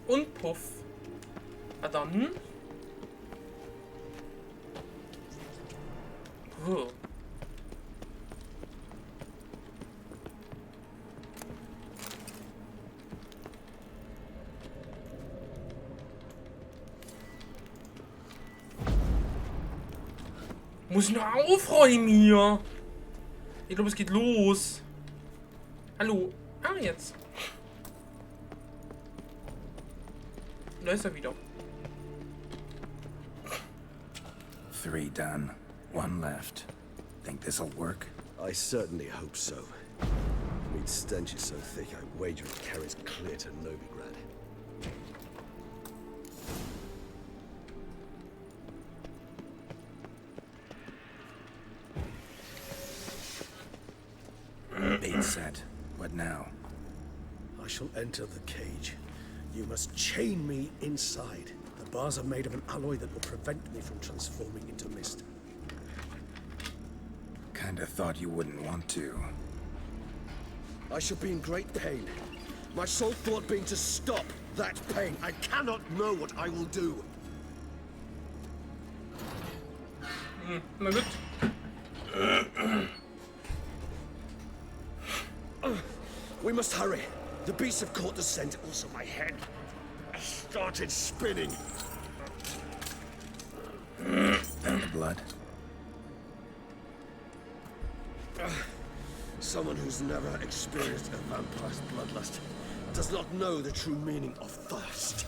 Und Puff. Na dann. Puh. Muss ich nur aufräumen hier? Ich glaube, es geht los. Hallo. Ah, jetzt. Da ist er wieder. 3 done. 1 left. Think this'll work? I certainly hope so. Meat stench is so thick, I wager it carries clear to Novigrad. Bait set. What now? I shall enter the cage. You must chain me inside. The bars are made of an alloy that will prevent me from transforming into mist. Kinda thought you wouldn't want to. I shall be in great pain. My sole thought being to stop that pain. I cannot know what I will do. Na gut. We must hurry. The beasts have caught the scent. Also, my head started spinning. And the blood? Someone who's never experienced a vampire's bloodlust does not know the true meaning of thirst.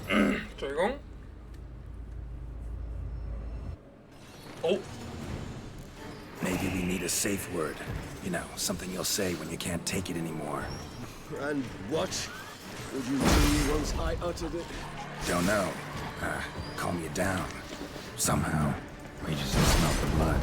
Entschuldigung. Oh. Maybe we need a safe word. You know, something you'll say when you can't take it anymore. And what would you do once I uttered it? Don't know. Calm you down. Somehow. We just smell the blood.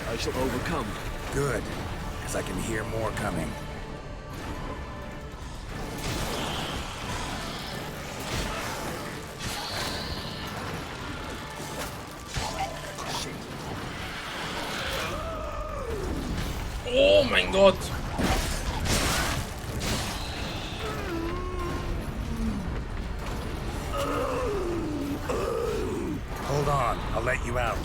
I shall overcome. Good, because I can hear more coming. Oh mein Gott. Hold on, I'll let you out.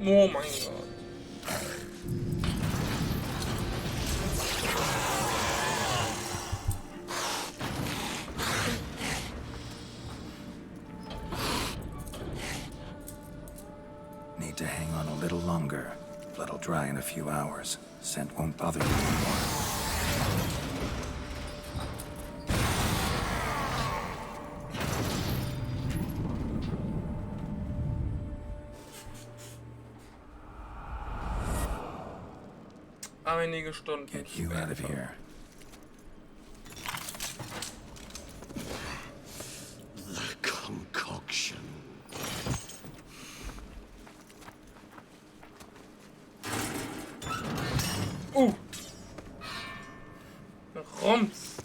Oh mein Gott. Need to hang on a little longer. Blood'll dry in a few hours. Scent won't bother you anymore. Einige Stunden. Get you out of here. The concoction. Rums.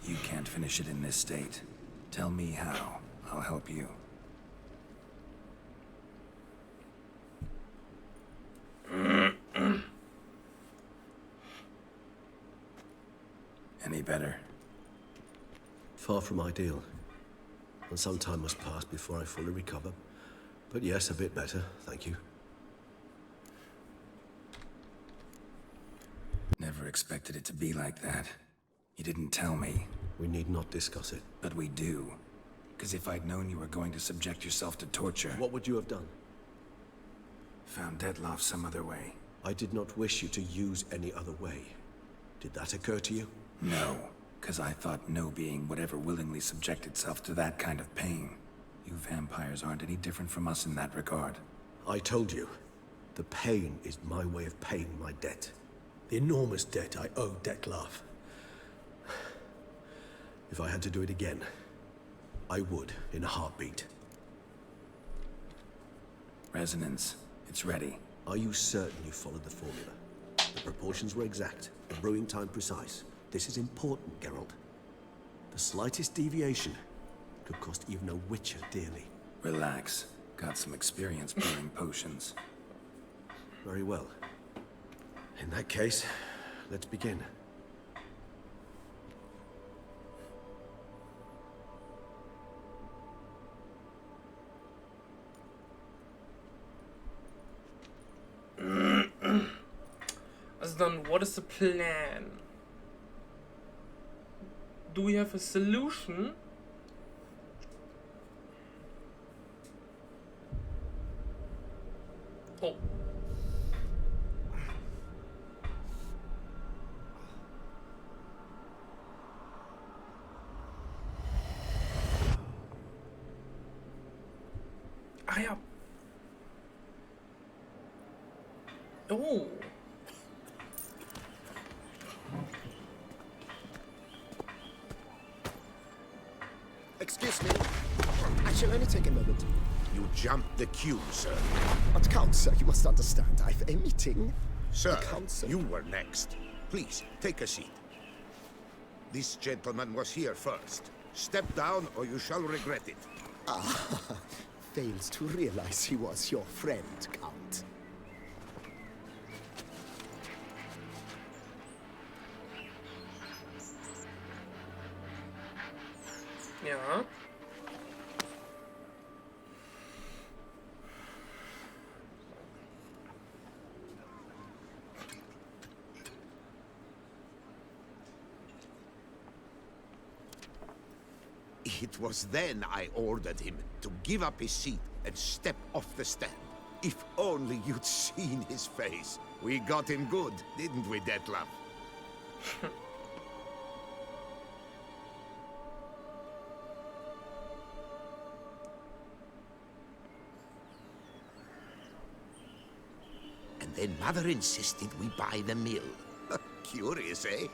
You can't finish it in this state. Tell me how. I'll help you. Any better? Far from ideal. And some time must pass before I fully recover. But yes, a bit better, thank you. Never expected it to be like that. You didn't tell me. We need not discuss it. But we do. Because if I'd known you were going to subject yourself to torture... What would you have done? Found Detloff some other way. I did not wish you to use any other way. Did that occur to you? No, because I thought no being would ever willingly subject itself to that kind of pain. You vampires aren't any different from us in that regard. I told you, the pain is my way of paying my debt. The enormous debt I owe Detloff. If I had to do it again, I would, in a heartbeat. Resonance. It's ready. Are you certain you followed the formula? The proportions were exact, the brewing time precise. This is important, Geralt. The slightest deviation could cost even a witcher dearly. Relax. Got some experience brewing potions. Very well. In that case, let's begin. Also dann, what is the plan? Do we have a solution? Oh. Ah ja. Oh. Excuse me. I shall only take a moment. You jumped the queue, sir. But Count, sir, you must understand. I've a meeting. Sir, The council. you were next. Please, take a seat. This gentleman was here first. Step down or you shall regret it. Fails to realize he was your friend, Count. Ja. It was then I ordered him to give up his seat and step off the stand. If only you'd seen his face. We got him good, didn't we, Detloff? And then Mother insisted we buy the mill. Curious, eh?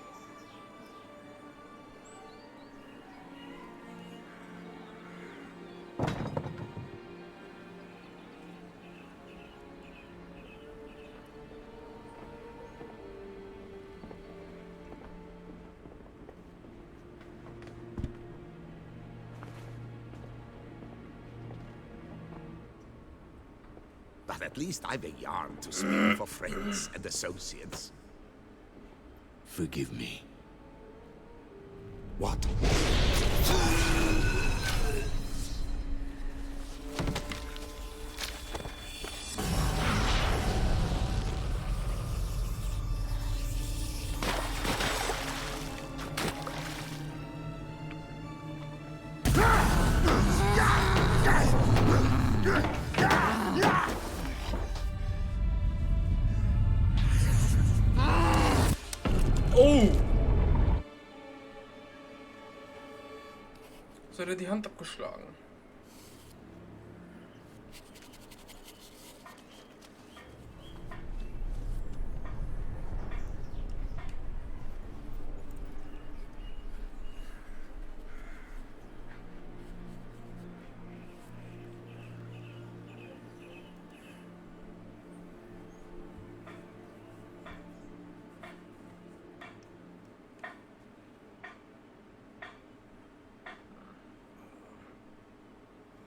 But at least I've a yarn to spin for friends and associates. Forgive me. What? Oh! So hat er die Hand abgeschlagen.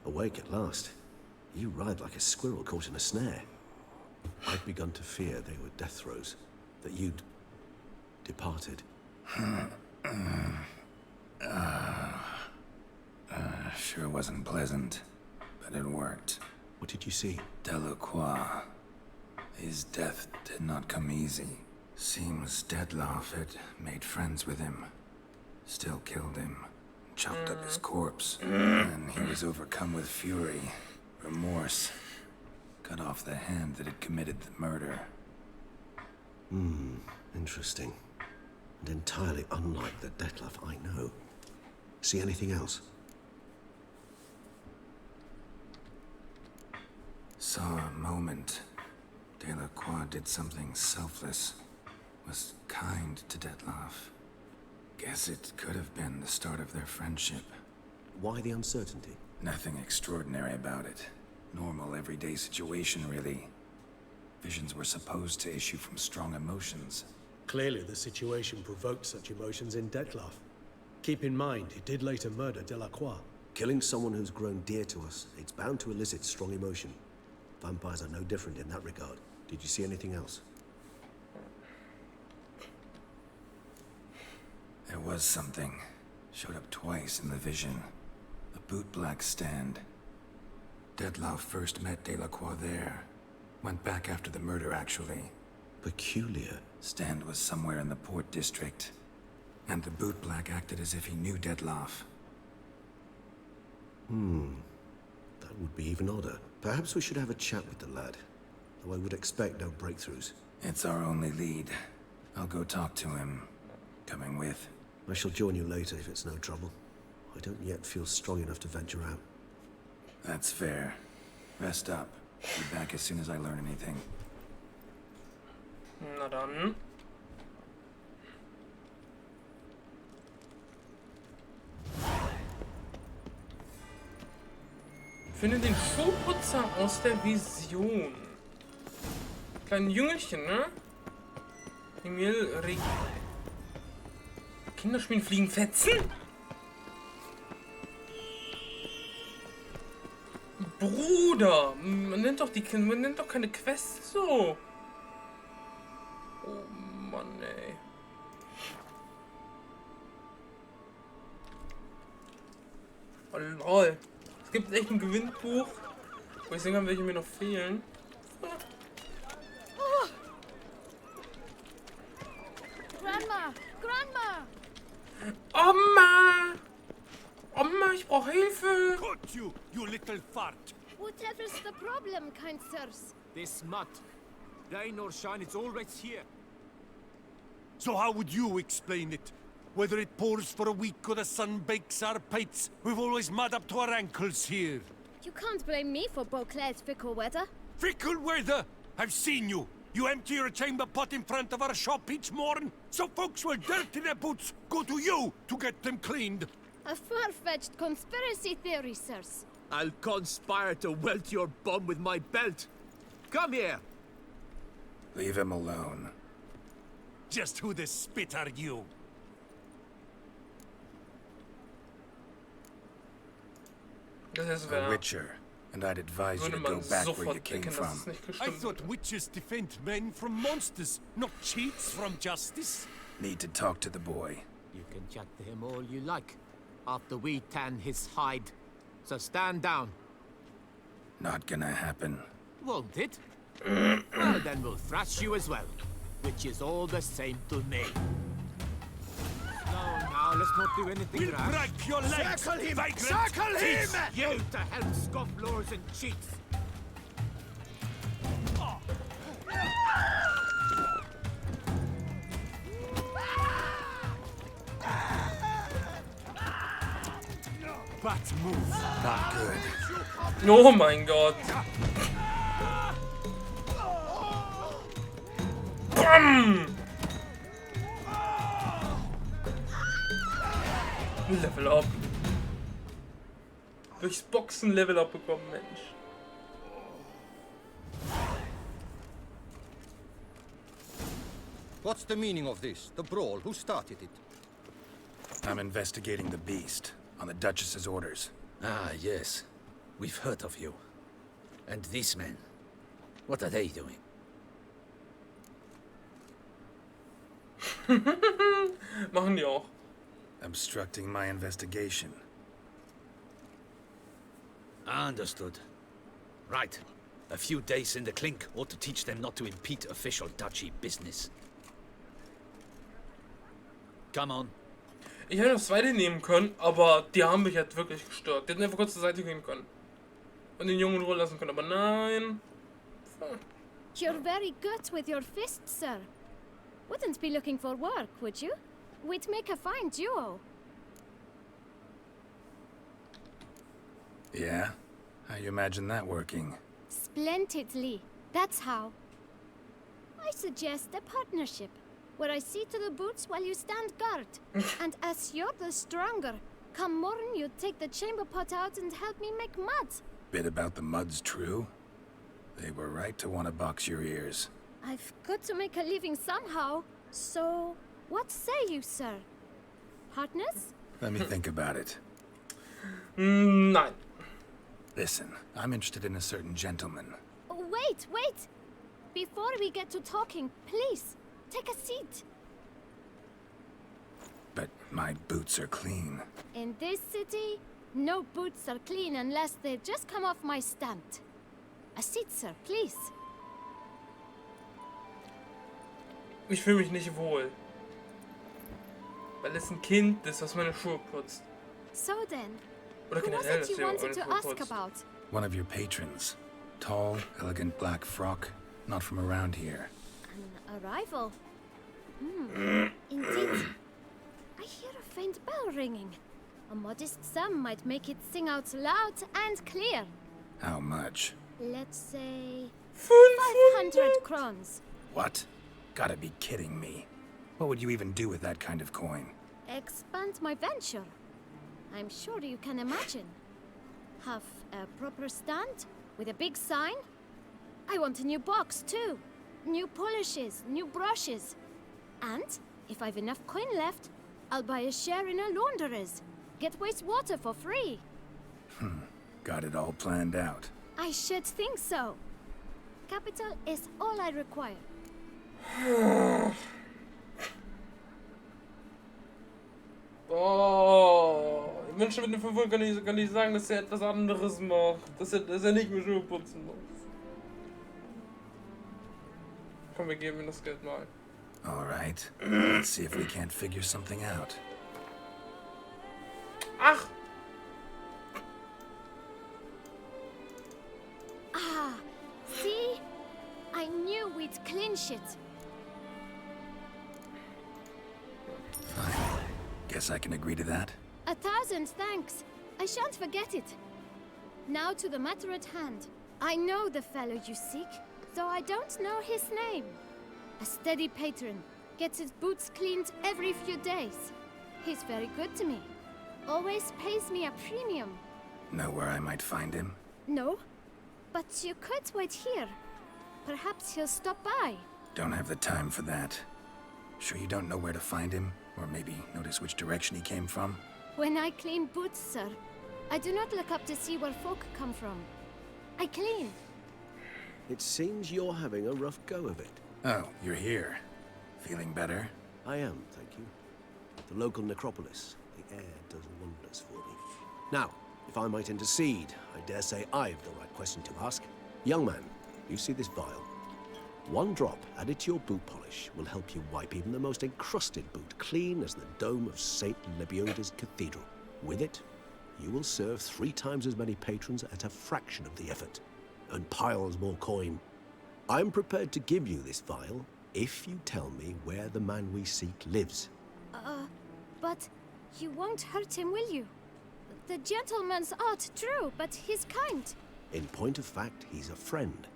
Awake at last. You ride like a squirrel caught in a snare. I'd begun to fear they were death throes, that you'd departed. Sure wasn't pleasant, but it worked. What did you see? Delacroix. His death did not come easy. Seems Detloff had made friends with him. Still killed him. Chopped up his corpse. And he was overcome with fury, remorse. Cut off the hand that had committed the murder. Interesting. And entirely unlike the Detlef I know. See anything else? Saw a moment. Delacroix did something selfless. Was kind to Detlef. Guess it could have been the start of their friendship. Why the uncertainty? Nothing extraordinary about it. Normal, everyday situation, really. Visions were supposed to issue from strong emotions. Clearly, the situation provoked such emotions in Detlef. Keep in mind, he did later murder Delacroix. Killing someone who's grown dear to us, it's bound to elicit strong emotion. Vampires are no different in that regard. Did you see anything else? There was something. Showed up twice in the vision. A bootblack stand. Detlef first met Delacroix there. Went back after the murder, actually. Peculiar. Stand was somewhere in the port district. And the bootblack acted as if he knew Detlef. That would be even odder. Perhaps we should have a chat with the lad. Though I would expect no breakthroughs. It's our only lead. I'll go talk to him. Coming with. I shall join you later if it's no trouble. I don't yet feel strong enough to venture out. That's fair. Rest up. Be back as soon as I learn anything. Na dann. Finde den Schuhputzer aus der Vision. Kleinen Jüngelchen, ne? Emil Riva. Kinderspielen fliegen fetzen? Bruder, man nennt doch keine Quests so. Oh Mann, ey. Oh lol. Es gibt echt ein Gewinnbuch, wo ich sehen kann, welche mir noch fehlen. Grandma! Grandma! Oma! Oma, ich brauche Hilfe! Cut you, you little fart! Whatever's the problem, kind sirs? This mud. Rain or shine, it's all right here. So how would you explain it? Whether it pours for a week or the sun bakes our pates, we've always mud up to our ankles here. You can't blame me for Beauclair's fickle weather. Fickle weather! I've seen you! You empty your chamber pot in front of our shop each morn, so folks will dirty their boots, go to you to get them cleaned. A far-fetched conspiracy theory, sirs. I'll conspire to welt your bum with my belt. Come here. Leave him alone. Just who the spit are you? Das ist A wer. witcher, and I'd advise you to Würde go man back where you sofort came denken, dass from. es nicht I gestimmt thought hat. witches defend men from monsters, not cheats from justice. Need to talk to the boy. You can chat to him all you like, after we tan his hide. So stand down. Not gonna happen. Won't it? Well, then we'll thrash you as well, which is all the same to me. Now, let's not do anything We'll rash. break your legs, Circle him! vagrant! Circle him! You to hell, scofflaws and cheats! Bad move. Not good. Oh mein Gott. Bam! Level up. Durchs Boxen Level up bekommen, Mensch. What's the meaning of this? The brawl? Who started it? I'm investigating the beast, on the Duchess's orders. Ah, yes. We've heard of you. And these men, what are they doing? Machen die auch. Obstructing my investigation. Understood. Right. A few days in the clink ought to teach them not to impede official duchy business. Come on. Ich hätte noch das zweite nehmen können, aber die haben mich halt wirklich gestört. Die hätten einfach kurz zur Seite gehen können. Und den Jungen in Ruhe lassen können, aber nein. You're very good with your fists, sir. Wouldn't be looking for work, would you? We'd make a fine duo. Yeah? How you imagine that working? Splendidly. That's how. I suggest a partnership, where I see to the boots while you stand guard. And as you're the stronger, come morn you take the chamber pot out and help me make mud. Bit about the mud's true? They were right to want to box your ears. I've got to make a living somehow, so what say you, sir? Partners? Let me think about it. Nein. Listen, I'm interested in a certain gentleman. Wait, wait! Before we get to talking, please, take a seat. But my boots are clean. In this city, no boots are clean unless they just come off my stand. A seat, sir, please. Ich fühle mich nicht wohl. Weil es ein Kind ist, was meine Schuhe putzt. So then, Oder who was generell, it dass you ihr wanted eure to Schuhe ask putzt. about? One of your patrons. Tall, elegant black frock. Not from around here. An arrival? Indeed. I hear a faint bell ringing. A modest sum might make it sing out loud and clear. How much? Let's say 500 crowns. What? Gotta be kidding me. What would you even do with that kind of coin? Expand my venture. I'm sure you can imagine. Have a proper stand with a big sign. I want a new box too. New polishes, new brushes. And if I've enough coin left, I'll buy a share in a launderer's. Get wastewater for free. Got it all planned out. I should think so. Capital is all I require. Oh, ich wünschte, mit dem 500 kann ich sagen, dass er etwas anderes macht. Dass er nicht mehr Schuhe putzen muss. Komm, wir geben ihm das Geld mal. Alright. Let's see if we can't figure something out. Ach! Ah, see? I knew we'd clinch it. Fine. Guess I can agree to that. 1,000 thanks. I shan't forget it. Now to the matter at hand. I know the fellow you seek, though I don't know his name. A steady patron. Gets his boots cleaned every few days. He's very good to me. Always pays me a premium. Know where I might find him? No, but you could wait here. Perhaps he'll stop by. Don't have the time for that. Sure you don't know where to find him? Or maybe notice which direction he came from? When I clean boots, sir, I do not look up to see where folk come from. I clean. It seems you're having a rough go of it. Oh, you're here. Feeling better? I am, thank you. The local necropolis. The air does wonders for me. Now, if I might intercede, I dare say I've the right question to ask. Young man, you see this vial? One drop added to your boot polish will help you wipe even the most encrusted boot clean as the dome of St. Lebioda's Cathedral. With it, you will serve 3 times as many patrons at a fraction of the effort, and piles more coin. I'm prepared to give you this vial if you tell me where the man we seek lives. But you won't hurt him, will you? The gentleman's art, true, but he's kind. In point of fact, he's a friend.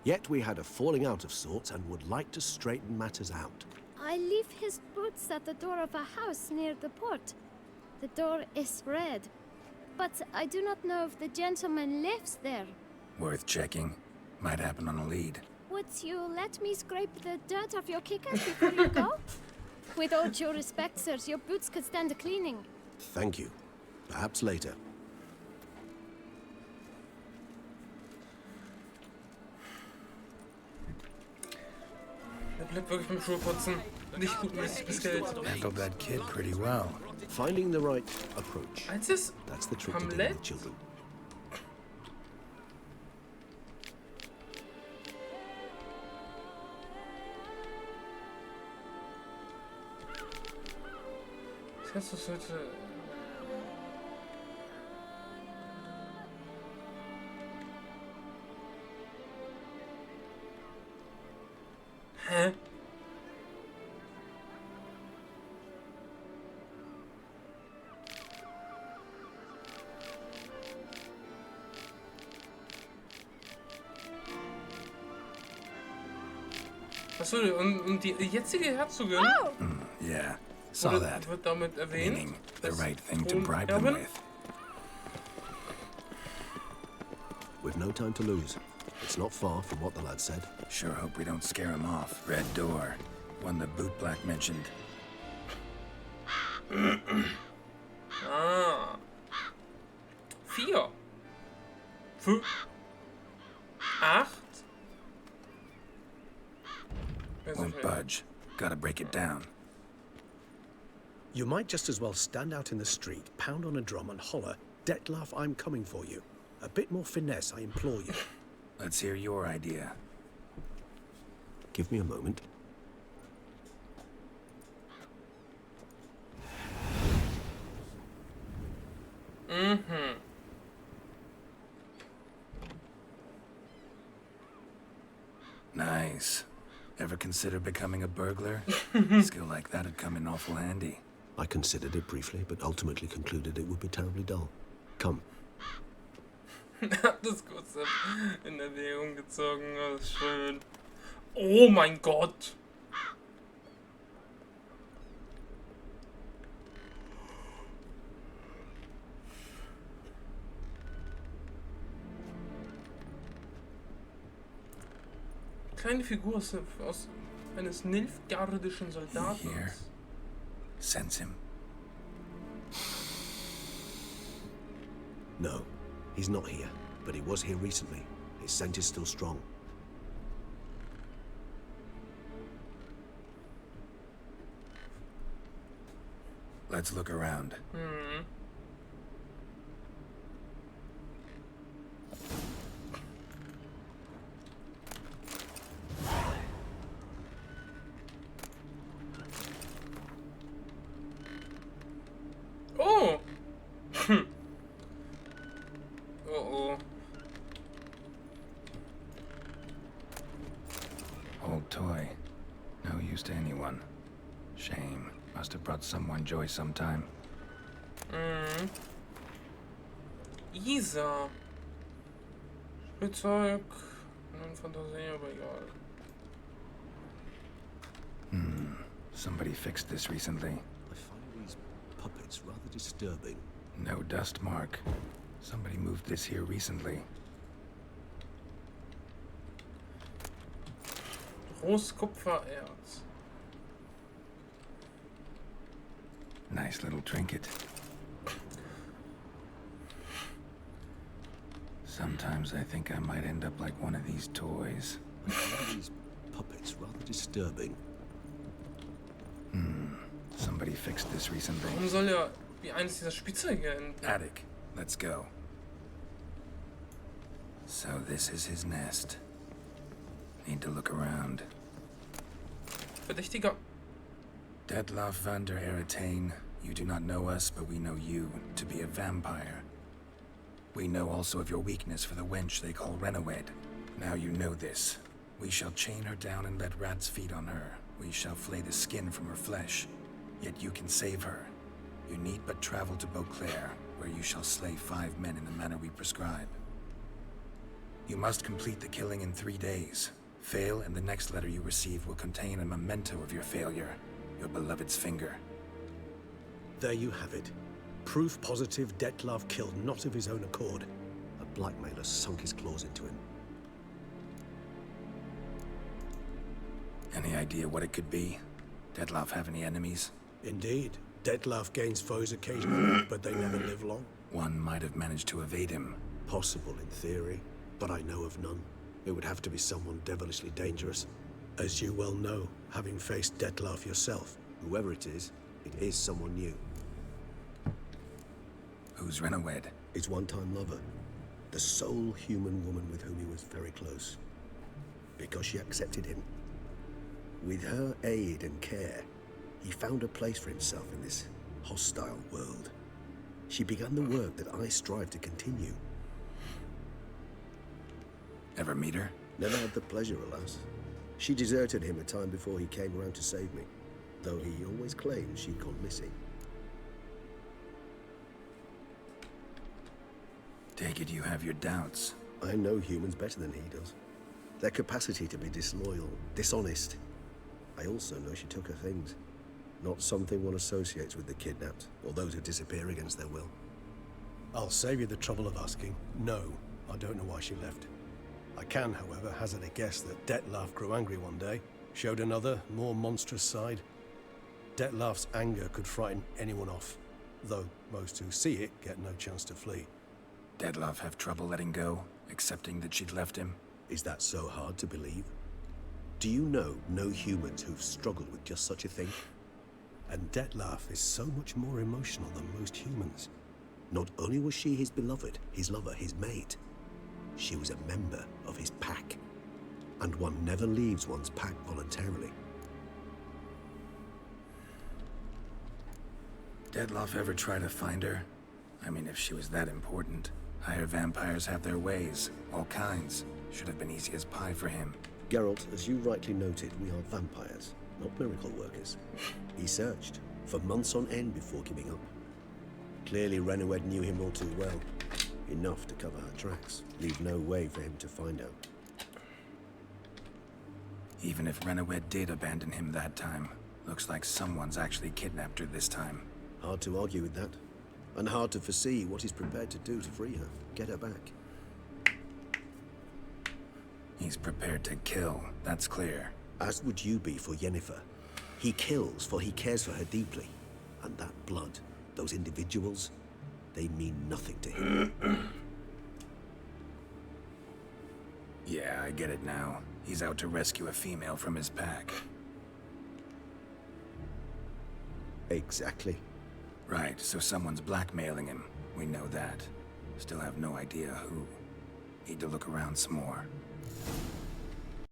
Yet we had a falling out of sorts and would like to straighten matters out. I leave his boots at the door of a house near the port. The door is red, but I do not know if the gentleman lives there. Worth checking. Might happen on a lead. Would you let me scrape the dirt off your kickers before you go? With all due respect, sirs, your boots could stand a cleaning. Thank you. Perhaps later. Er bleibt wirklich beim Schuhputzen. Nicht gutmäßig bis Geld. Handled that kid pretty well. Finding the right approach. Als That's the trick to dealing with children. Fährst du heute... Hä? Achso, und die jetzige Herzogin Yeah, saw that. wird damit erwähnt. Meaning the als right thing to bribe them Thronerbin. with. We've no time to lose. It's not far from what the lad said. Sure hope we don't scare him off. Red door. One the bootblack mentioned. Ah. 4. 5. 8. Won't budge. Gotta break it down. You might just as well stand out in the street, pound on a drum and holler, "Detlef, I'm coming for you." A bit more finesse, I implore you. Let's hear your idea. Give me a moment. Mhm. Nice. Ever consider becoming a burglar? Skill like that'd come in awful handy. I considered it briefly, but ultimately concluded it would be terribly dull. Come. Hat das kurz in Erwägung gezogen, das ist schön. Oh mein Gott! Kleine Figur aus eines nilfgaardischen Soldaten. Here. Sense him. No, he's not here, but he was here recently. His scent is still strong. Let's look around. Oh! Oh. Old toy. No use to anyone. Shame. Must have brought someone joy sometime. Isa. Spielzeug. Fantasie, aber egal. Somebody fixed this recently. I find these puppets rather disturbing. No dust mark. Somebody moved this here recently. Großkupfererz. Nice little trinket. Sometimes I think I might end up like one of these toys. I find these puppets rather disturbing. Somebody fixed this recently. Warum soll er wie eines dieser Spielzeuge enden? Attic. Let's go. So this is his nest. Need to look around. Verdächtiger. Detlef van der Eretain, you do not know us, but we know you to be a vampire. We know also of your weakness for the wench they call Renawed. Now you know this. We shall chain her down and let rats feed on her. We shall flay the skin from her flesh. Yet you can save her. You need but travel to Beauclair, where you shall slay 5 men in the manner we prescribe. You must complete the killing in 3 days. Fail, and the next letter you receive will contain a memento of your failure. Your beloved's finger. There you have it. Proof positive Detlef killed not of his own accord. A blackmailer sunk his claws into him. Any idea what it could be? Detlef have any enemies? Indeed. Detlef gains foes occasionally, but they never live long. One might have managed to evade him. Possible in theory, but I know of none. It would have to be someone devilishly dangerous. As you well know, having faced Detlef yourself. Whoever it is someone new. Who's Renawed? His one-time lover. The sole human woman with whom he was very close. Because she accepted him. With her aid and care, he found a place for himself in this hostile world. She began the work that I strive to continue. Ever meet her? Never had the pleasure, alas. She deserted him a time before he came around to save me, though he always claimed she'd gone missing. Take it you have your doubts. I know humans better than he does. Their capacity to be disloyal, dishonest. I also know she took her things. Not something one associates with the kidnapped, or those who disappear against their will. I'll save you the trouble of asking. No, I don't know why she left. I can, however, hazard a guess that Detlef grew angry one day, showed another, more monstrous side. Detlef's anger could frighten anyone off, though most who see it get no chance to flee. Detlef have trouble letting go, accepting that she'd left him? Is that so hard to believe? Do you know no humans who've struggled with just such a thing? And Detlef is so much more emotional than most humans. Not only was she his beloved, his lover, his mate, she was a member of his pack. And one never leaves one's pack voluntarily. Detlef ever try to find her? I mean, if she was that important. Higher vampires have their ways, all kinds. Should have been easy as pie for him. Geralt, as you rightly noted, we are vampires, not miracle workers. He searched for months on end before giving up. Clearly Renowed knew him all too well. Enough to cover her tracks, leave no way for him to find out. Even if Renowed did abandon him that time, looks like someone's actually kidnapped her this time. Hard to argue with that. And hard to foresee what he's prepared to do to free her, get her back. He's prepared to kill, that's clear. As would you be for Yennefer. He kills for he cares for her deeply. And that blood, those individuals, they mean nothing to him. Yeah, I get it now. He's out to rescue a female from his pack. Exactly. Right, so someone's blackmailing him. We know that. Still have no idea who. Need to look around some more.